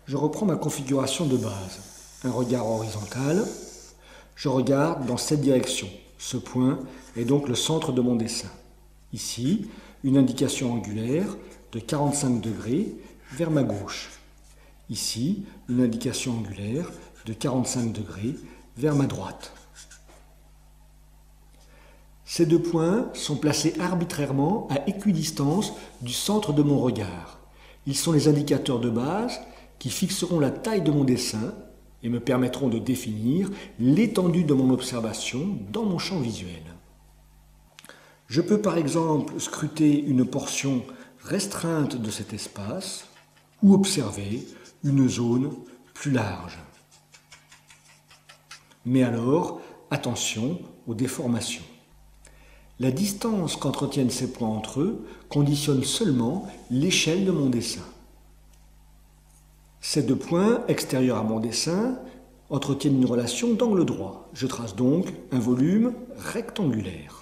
Je reprends ma configuration de base. Un regard horizontal. Je regarde dans cette direction. Ce point est donc le centre de mon dessin. Ici, une indication angulaire de 45 degrés vers ma gauche. Ici, une indication angulaire de 45 degrés vers ma droite. Ces deux points sont placés arbitrairement à équidistance du centre de mon regard. Ils sont les indicateurs de base qui fixeront la taille de mon dessin et me permettront de définir l'étendue de mon observation dans mon champ visuel. Je peux par exemple scruter une portion restreinte de cet espace ou observer une zone plus large. Mais alors, attention aux déformations. La distance qu'entretiennent ces points entre eux conditionne seulement l'échelle de mon dessin. Ces deux points extérieurs à mon dessin entretiennent une relation d'angle droit. Je trace donc un volume rectangulaire.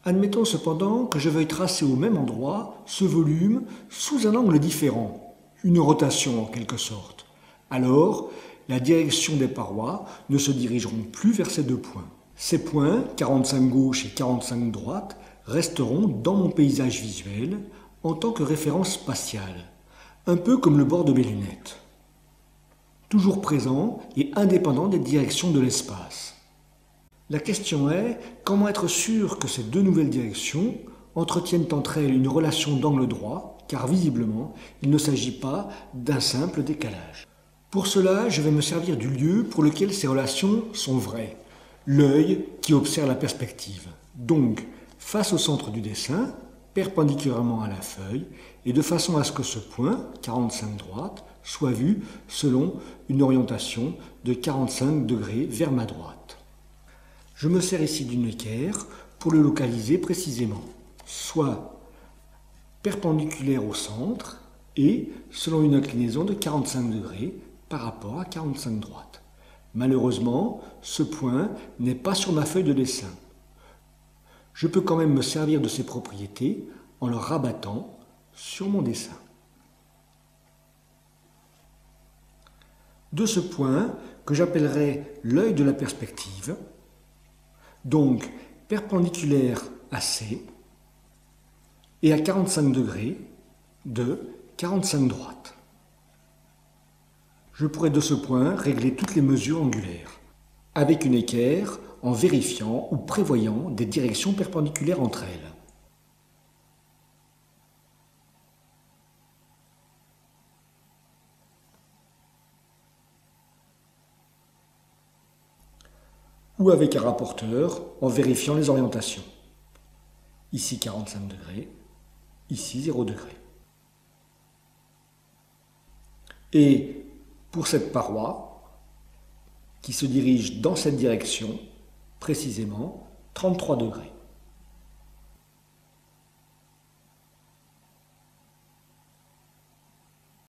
Admettons cependant que je veuille tracer au même endroit ce volume sous un angle différent, une rotation en quelque sorte. Alors, la direction des parois ne se dirigeront plus vers ces deux points. Ces points, 45 gauche et 45 droite, resteront dans mon paysage visuel en tant que référence spatiale, un peu comme le bord de mes lunettes. Toujours présent et indépendant des directions de l'espace. La question est, comment être sûr que ces deux nouvelles directions entretiennent entre elles une relation d'angle droit, car visiblement, il ne s'agit pas d'un simple décalage. Pour cela, je vais me servir du lieu pour lequel ces relations sont vraies, l'œil qui observe la perspective. Donc, face au centre du dessin, perpendiculairement à la feuille, et de façon à ce que ce point, 45 droite, soit vu selon une orientation de 45 degrés vers ma droite. Je me sers ici d'une équerre pour le localiser précisément, soit perpendiculaire au centre et selon une inclinaison de 45 degrés par rapport à 45 droite. Malheureusement, ce point n'est pas sur ma feuille de dessin. Je peux quand même me servir de ces propriétés en le rabattant sur mon dessin. De ce point, que j'appellerai l'œil de la perspective, donc perpendiculaire à C et à 45 degrés de 45 droite. Je pourrais de ce point régler toutes les mesures angulaires avec une équerre en vérifiant ou prévoyant des directions perpendiculaires entre elles. Ou avec un rapporteur en vérifiant les orientations. Ici 45 degrés, ici 0 degré. Et pour cette paroi, qui se dirige dans cette direction, précisément 33 degrés.